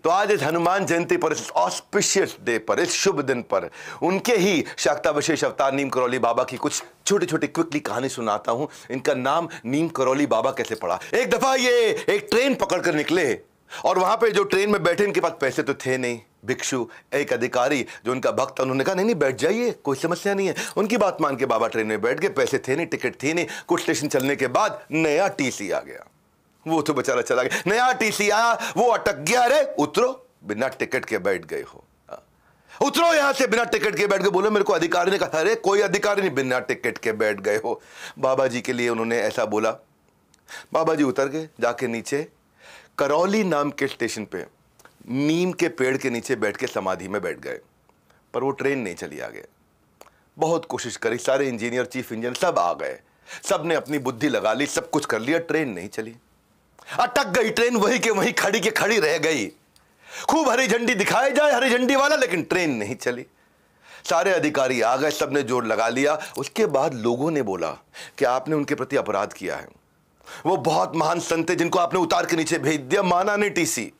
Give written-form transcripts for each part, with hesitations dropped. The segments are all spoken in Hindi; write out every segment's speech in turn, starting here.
तो आज इस हनुमान जयंती पर, इस ऑस्पिशियस डे पर, इस शुभ दिन पर उनके ही शाक्ता विशेष अवतार नीम करौली बाबा की कुछ छोटी छोटी क्विकली कहानी सुनाता हूं। इनका नाम नीम करौली बाबा कैसे पड़ा। एक दफा ये एक ट्रेन पकड़कर निकले और वहां पे जो ट्रेन में बैठे, इनके पास पैसे तो थे नहीं। भिक्षु एक अधिकारी जो उनका भक्त, उन्होंने कहा नहीं नहीं बैठ जाइए, कोई समस्या नहीं है। उनकी बात मान के बाबा ट्रेन में बैठ गए। पैसे थे नहीं, टिकट थी नहीं। कुछ स्टेशन चलने के बाद नया टीसी आ गया। वो तो बेचारा चला गया। नया टीसी आया, वो अटक गया। अरे उतरो, बिना टिकट के बैठ गए हो, उतरो यहां से, बिना टिकट के बैठ गए। बोलो मेरे को अधिकारी ने कहा। अरे कोई अधिकारी नहीं, बिना टिकट के बैठ गए हो। बाबा जी के लिए उन्होंने ऐसा बोला। बाबा जी उतर गए, जाके नीचे करौली नाम के स्टेशन पे नीम के पेड़ के नीचे बैठ के समाधि में बैठ गए। पर वो ट्रेन नहीं चली आगे। बहुत कोशिश करी, सारे इंजीनियर, चीफ इंजीनियर सब आ गए, सब ने अपनी बुद्धि लगा ली, सब कुछ कर लिया, ट्रेन नहीं चली। अटक गई ट्रेन, वहीं के वहीं खड़ी के खड़ी रह गई। खूब हरी झंडी दिखाई जाए, हरी झंडी वाला, लेकिन ट्रेन नहीं चली। सारे अधिकारी आ गए, सबने जोर लगा लिया। उसके बाद लोगों ने बोला कि आपने उनके प्रति अपराध किया है। वो बहुत महान संत थे जिनको आपने उतार के नीचे भेज दिया। माना नहीं टीसी।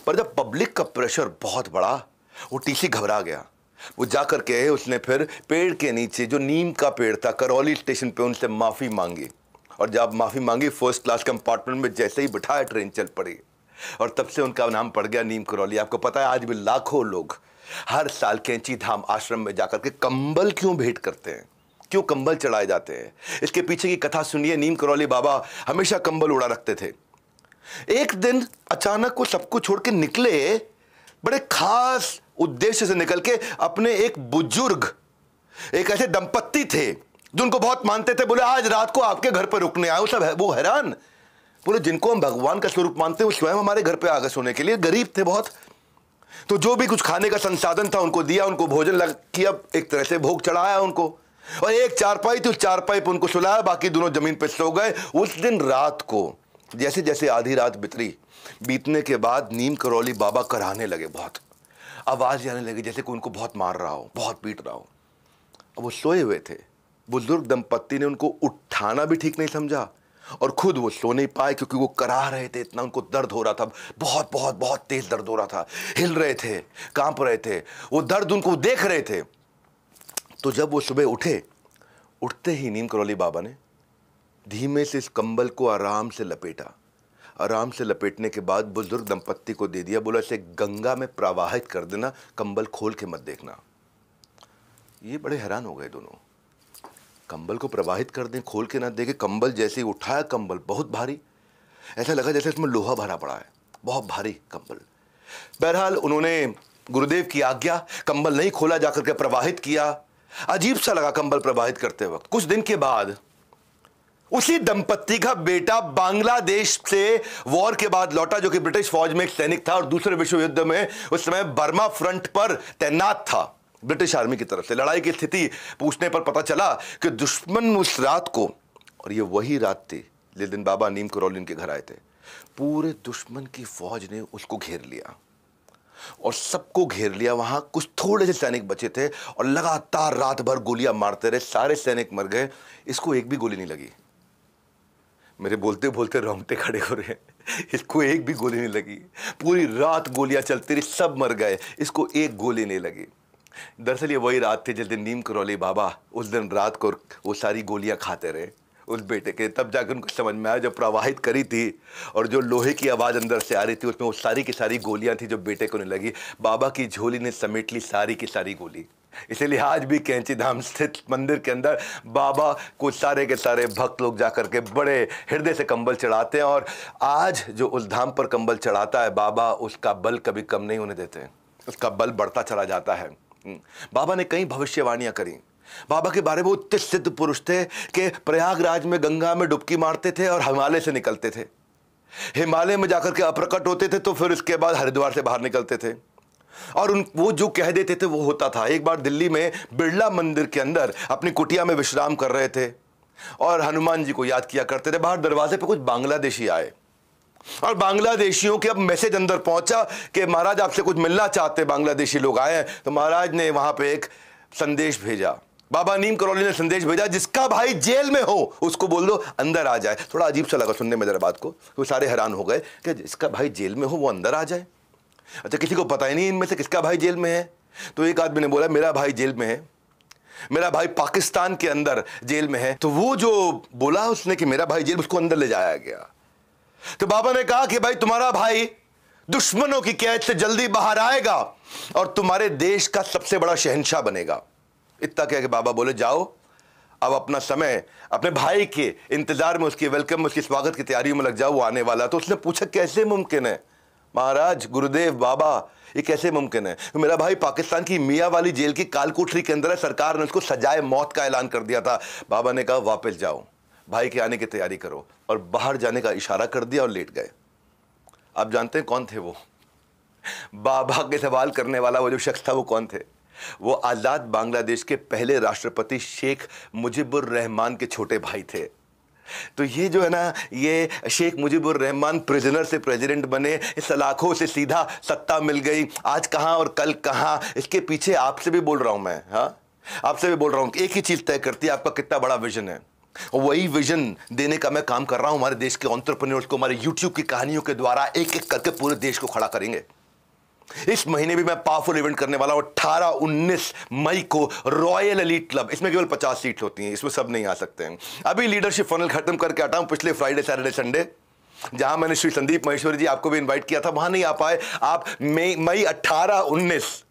पर जब पब्लिक का प्रेशर बहुत बड़ा, वो टीसी घबरा गया। वो जाकर के उसने फिर पेड़ के नीचे, जो नीम का पेड़ था, करौली स्टेशन पे उनसे माफी मांगी। और जब माफी मांगी, फर्स्ट क्लास कंपार्टमेंट में जैसे ही बिठाया, ट्रेन चल पड़ी। और तब से उनका नाम पड़ गया नीम करौली। आपको पता है आज भी लाखों लोग हर साल कैंची धाम आश्रम में जाकर के कंबल क्यों भेंट करते हैं, क्यों कंबल चढ़ाए जाते हैं। इसके पीछे की कथा सुनिए। नीम करौली बाबा हमेशा कंबल उड़ा रखते थे। एक दिन अचानक वो सबको छोड़ के निकले, बड़े खास उद्देश्य से निकल के। अपने एक बुजुर्ग, एक ऐसे दंपत्ति थे जो उनको बहुत मानते थे। बोले आज रात को आपके घर पर रुकने आए। वो हैरान, बोले जिनको हम भगवान का स्वरूप मानते हैं वो स्वयं हमारे घर पे आ गए सोने के लिए। गरीब थे बहुत, तो जो भी कुछ खाने का संसाधन था उनको दिया, उनको भोजन लग किया, एक तरह से भोग चढ़ाया उनको। और एक चारपाई थी, उस चारपाई पर उनको सुलाया, बाकी दोनों जमीन पर सो गए। उस दिन रात को जैसे जैसे आधी रात बीतने के बाद नीम करौली बाबा कराहने लगे। बहुत आवाज आने लगी, जैसे कोई उनको बहुत मार रहा हो, बहुत पीट रहा हो। अब वो सोए हुए थे। बुजुर्ग दंपत्ति ने उनको उठाना भी ठीक नहीं समझा और खुद वो सो नहीं पाए, क्योंकि वो कराह रहे थे। इतना उनको दर्द हो रहा था, बहुत बहुत बहुत तेज दर्द हो रहा था। हिल रहे थे, कांप रहे थे, वो दर्द उनको देख रहे थे। तो जब वो सुबह उठे, उठते ही नीम करौली बाबा ने धीमे से इस कंबल को आराम से लपेटा। आराम से लपेटने के बाद बुजुर्ग दंपत्ति को दे दिया। बोला इसे गंगा में प्रवाहित कर देना, कंबल खोल के मत देखना। ये बड़े हैरान हो गए दोनों। कंबल को प्रवाहित कर दें, खोल के ना देखे। कंबल जैसे ही उठाया, कंबल बहुत भारी, ऐसा लगा जैसे इसमें लोहा भरा पड़ा है, बहुत भारी कंबल। बहरहाल उन्होंने गुरुदेव की आज्ञा, कंबल नहीं खोला, जाकर के प्रवाहित किया। अजीब सा लगा कंबल प्रवाहित करते वक्त। कुछ दिन के बाद उसी दंपत्ति का बेटा बांग्लादेश से वॉर के बाद लौटा, जो कि ब्रिटिश फौज में एक सैनिक था और दूसरे विश्व युद्ध में उस समय बर्मा फ्रंट पर तैनात था ब्रिटिश आर्मी की तरफ से। लड़ाई की स्थिति पूछने पर पता चला कि दुश्मन उस रात को, और ये वही रात थी जिस दिन बाबा नीम करौली उनके घर आए थे, पूरे दुश्मन की फौज ने उसको घेर लिया और सबको घेर लिया। वहां कुछ थोड़े से सैनिक बचे थे और लगातार रात भर गोलियां मारते रहे। सारे सैनिक मर गए, इसको एक भी गोली नहीं लगी। मेरे बोलते बोलते रोंगटे खड़े हो रहे हैं। इसको एक भी गोली नहीं लगी। पूरी रात गोलियां चलती रही, सब मर गए, इसको एक गोली नहीं लगी। दरअसल ये वही रात थी जिस दिन नीम करौली बाबा उस दिन रात को वो सारी गोलियां खाते रहे उस बेटे के। तब जाकर उनको समझ में आया, जब प्रवाहित करी थी और जो लोहे की आवाज़ अंदर से आ रही थी, उसमें वो सारी की सारी गोलियां थी जो बेटे को नहीं लगी। बाबा की झोली ने समेट ली सारी की सारी गोली। इसीलिए आज भी कैंची धाम स्थित मंदिर के अंदर बाबा को सारे के सारे भक्त लोग जाकर के बड़े हृदय से कंबल चढ़ाते हैं। और आज जो उस धाम पर कंबल चढ़ाता है बाबा, उसका बल कभी कम नहीं होने देते, उसका बल बढ़ता चला जाता है। बाबा ने कई भविष्यवाणियां करी। बाबा के बारे में वो इतने सिद्ध पुरुष थे कि प्रयागराज में गंगा में डुबकी मारते थे और हिमालय से निकलते थे। हिमालय में जाकर के अप्रकट होते थे, तो फिर उसके बाद हरिद्वार से बाहर निकलते थे और वो जो कह देते थे वो होता था। एक बार दिल्ली में बिरला मंदिर के अंदर अपनी कुटिया में विश्राम कर रहे थे और हनुमान जी को याद किया करते थे। बाहर दरवाजे पे कुछ बांग्लादेशी आए और बांग्लादेशियों के अब मैसेज अंदर पहुंचा कि महाराज आपसे कुछ मिलना चाहते, बांग्लादेशी लोग आए हैं। तो महाराज ने वहां पे एक संदेश भेजा। बाबा नीम करौली ने संदेश भेजा, जिसका भाई जेल में हो उसको बोल दो अंदर आ जाए। थोड़ा अजीब सा लगा सुनने में जरा बात को, तो सारे हैरान हो गए कि जिसका भाई जेल में हो वो अंदर आ जाए। अच्छा, किसी को पता ही नहीं इनमें से किसका भाई जेल में है। तो एक आदमी ने बोला मेरा भाई जेल में है, मेरा भाई पाकिस्तान के अंदर जेल में है। तो वो जो बोला उसने कि मेरा भाई जेल, उसको अंदर ले जाया गया। तो बाबा ने कहा कि भाई तुम्हारा भाई दुश्मनों की कैद से जल्दी बाहर आएगा और तुम्हारे देश का सबसे बड़ा शहंशाह बनेगा। इतना कह के बाबा बोले जाओ अब अपना समय अपने भाई के इंतजार में, उसकी वेलकम में, उसकी स्वागत की तैयारियों में लग जाओ, वो आने वाला। तो उसने पूछा कैसे मुमकिन है महाराज, गुरुदेव, बाबा, ये कैसे मुमकिन है? तो मेरा भाई पाकिस्तान की मियाँ वाली जेल की काल कोठरी के अंदर है, सरकार ने उसको सजाए मौत का ऐलान कर दिया था। बाबा ने कहा वापस जाओ, भाई के आने की तैयारी करो, और बाहर जाने का इशारा कर दिया और लेट गए। आप जानते हैं कौन थे वो? बाबा के सवाल करने वाला वो जो शख्स था वो कौन थे? वो आजाद बांग्लादेश के पहले राष्ट्रपति शेख मुजीबुर रहमान के छोटे भाई थे। तो ये जो है ना, ये शेख मुजीबुर रहमान प्रिजनर से प्रेसिडेंट बने, सलाखों से सीधा सत्ता मिल गई। आज कहां और कल कहां, इसके पीछे आपसे भी बोल रहा हूं मैं, हाँ आपसे भी बोल रहा हूं, एक ही चीज तय करती है आपका कितना बड़ा विजन है। और वही विजन देने का मैं काम कर रहा हूं हमारे देश के एंटरप्रेन्योर्स को। हमारे यूट्यूब की कहानियों के द्वारा एक एक करके पूरे देश को खड़ा करेंगे। इस महीने भी मैं पावरफुल इवेंट करने वाला हूं 18-19 मई को, रॉयल एलीट क्लब। इसमें केवल 50 सीट होती हैं, इसमें सब नहीं आ सकते हैं। अभी लीडरशिप फनल खत्म करके आता हूं पिछले फ्राइडे, सैटरडे, संडे, जहां मैंने श्री संदीप महेश्वरी जी आपको भी इनवाइट किया था, वहां नहीं आ पाए आप। मई 18-19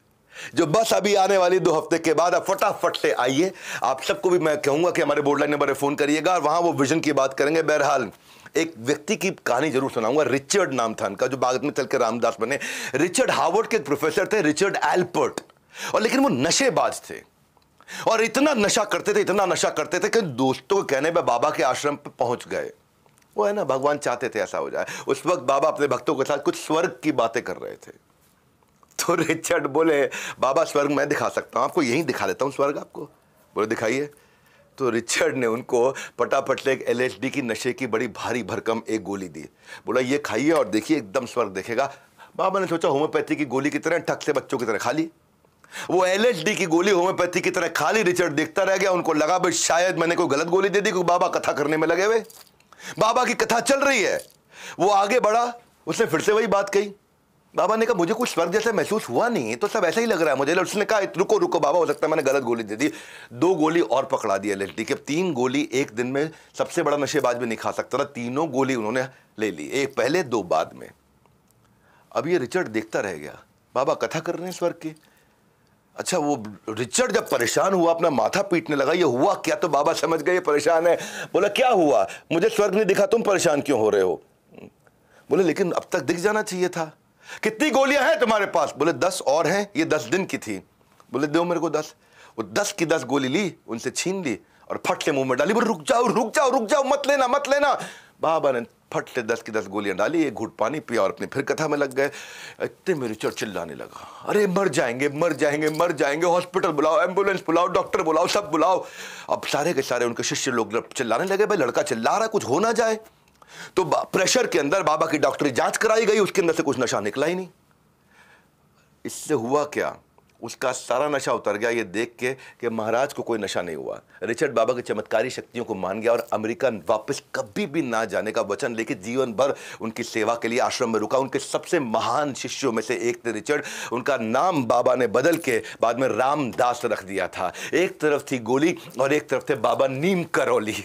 जो बस अभी आने वाली 2 हफ्ते के बाद, आप फटाफट से आइए। आप सबको भी मैं कहूंगा कि हमारे बोर्ड लाइन नंबर पर फोन करिएगा और वहां वो विजन की बात करेंगे। बहरहाल एक व्यक्ति की कहानी जरूर सुनाऊंगा, रिचर्ड नाम था उनका, जो बाद में चल के रामदास बने। रिचर्ड हार्वर्ड के एक प्रोफेसर थे, रिचर्ड एल्पर्ट, और लेकिन वो नशेबाज थे और इतना नशा करते थे, इतना नशा करते थे कि दोस्तों के कहने पर बाबा के आश्रम पर पहुंच गए। वो है ना, भगवान चाहते थे ऐसा हो जाए। उस वक्त बाबा अपने भक्तों के साथ कुछ स्वर्ग की बातें कर रहे थे। तो रिचर्ड बोले बाबा स्वर्ग मैं दिखा सकता हूं आपको, यहीं दिखा देता हूं स्वर्ग आपको। बोले दिखाइए। तो रिचर्ड ने उनको फटाफट से एक LSD की नशे की बड़ी भारी भरकम एक गोली दी। बोला ये खाइए और देखिए एकदम स्वर्ग देखेगा। बाबा ने सोचा होम्योपैथी की गोली की तरह ठक से बच्चों की तरह खा ली। वो LSD की गोली होम्योपैथी की तरह खा ली। रिचर्ड देखता रह गया। उनको लगा भाई शायद मैंने कोई गलत गोली दे दी, क्योंकि बाबा कथा करने में लगे हुए, बाबा की कथा चल रही है। वो आगे बढ़ा, उसने फिर से वही बात कही। बाबा ने कहा मुझे कुछ स्वर्ग जैसा महसूस हुआ नहीं, तो सब ऐसा ही लग रहा है मुझे। उसने कहा रुको रुको बाबा, हो सकता है मैंने गलत गोली दे दी। 2 गोली और पकड़ा दी LSD के। 3 गोली एक दिन में सबसे बड़ा नशेबाज भी नहीं खा सकता था। तीनों गोली उन्होंने ले ली, एक पहले 2 बाद में। अब ये रिचर्ड देखता रह गया, बाबा कथा कर रहे हैं स्वर्ग की। अच्छा, वो रिचर्ड जब परेशान हुआ, अपना माथा पीटने लगा, ये हुआ क्या? तो बाबा समझ गए परेशान है। बोला क्या हुआ? मुझे स्वर्ग नहीं दिखा, तुम परेशान क्यों हो रहे हो? बोले लेकिन अब तक दिख जाना चाहिए था। कितनी गोलियां हैं तुम्हारे पास? बोले 10 और हैं, ये 10 दिन की थी। बोले दो मेरे को 10। वो 10 की 10 गोली ली, उनसे छीन ली और फट से मुंह में डाली। बोले रुक जाओ रुक जाओ रुक जाओ, मत लेना मत लेना। बाबा ने फट से 10 की 10 गोलियां डाली, एक घूंट पानी पिया और अपनी फिर कथा में लग गए। इतने में रिचर्ड चिल्लाने लगा, अरे मर जाएंगे मर जाएंगे मर जाएंगे, हॉस्पिटल बुलाओ, एम्बुलेंस बुलाओ, डॉक्टर बुलाओ, सब बुलाओ। अब सारे के सारे उनके शिष्य लोग चिल्लाने लगे, भाई लड़का चिल्ला रहा, कुछ हो ना जाए। तो प्रेशर के अंदर बाबा की डॉक्टरी जांच कराई गई, उसके अंदर से कुछ नशा निकला ही नहीं। इससे हुआ क्या? उसका सारा नशा उतर गया ये देख के कि महाराज को कोई नशा नहीं हुआ। रिचर्ड बाबा की चमत्कारी शक्तियों को मान गया और अमेरिका वापस कभी भी ना जाने का वचन लेके जीवन भर उनकी सेवा के लिए आश्रम में रुका। उनके सबसे महान शिष्यों में से एक थे रिचर्ड। उनका नाम बाबा ने बदल के बाद में रामदास रख दिया था। एक तरफ थी गोली और एक तरफ थे बाबा नीम करौली।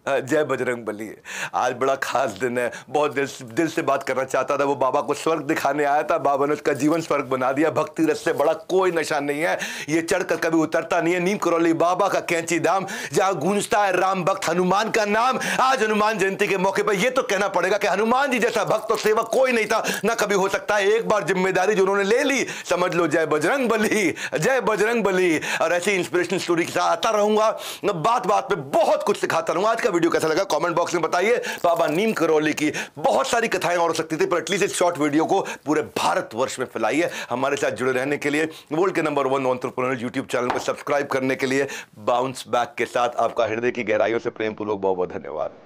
जय बजरंग बली। आज बड़ा खास दिन है, बहुत दिल से बात करना चाहता था। वो बाबा को स्वर्ग दिखाने आया था, बाबा ने उसका जीवन स्वर्ग बना दिया। भक्ति रस से बड़ा कोई नशा नहीं है, ये चढ़कर कभी उतरता नहीं है। नीम करौली बाबा का कैंची धाम, जहां गूंजता है राम भक्त हनुमान का नाम। आज हनुमान जयंती के मौके पर यह तो कहना पड़ेगा कि हनुमान जी जैसा भक्त और सेवक कोई नहीं था, ना कभी हो सकता है। एक बार जिम्मेदारी जो उन्होंने ले ली, समझ लो जय बजरंग बली, जय बजरंग बली। और ऐसी इंस्पिरेशनल स्टोरी के साथ आता रहूंगा, बात बात पे बहुत कुछ सिखाता रहूंगा। आज का वीडियो कैसा लगा कमेंट बॉक्स में बताइए। बाबा नीम करौली की बहुत सारी कथाएं और हो सकती थी, पर एटलीस्ट इस शॉर्ट वीडियो को पूरे भारतवर्ष में फैलाइए। हमारे साथ जुड़े रहने के लिए, वर्ल्ड के नंबर 1 एंटरप्रेन्योर यूट्यूब चैनल को सब्सक्राइब करने के लिए बाउंस बैक के साथ आपका हृदय की गहराइयों से प्रेमपूर्वक बहुत बहुत धन्यवाद।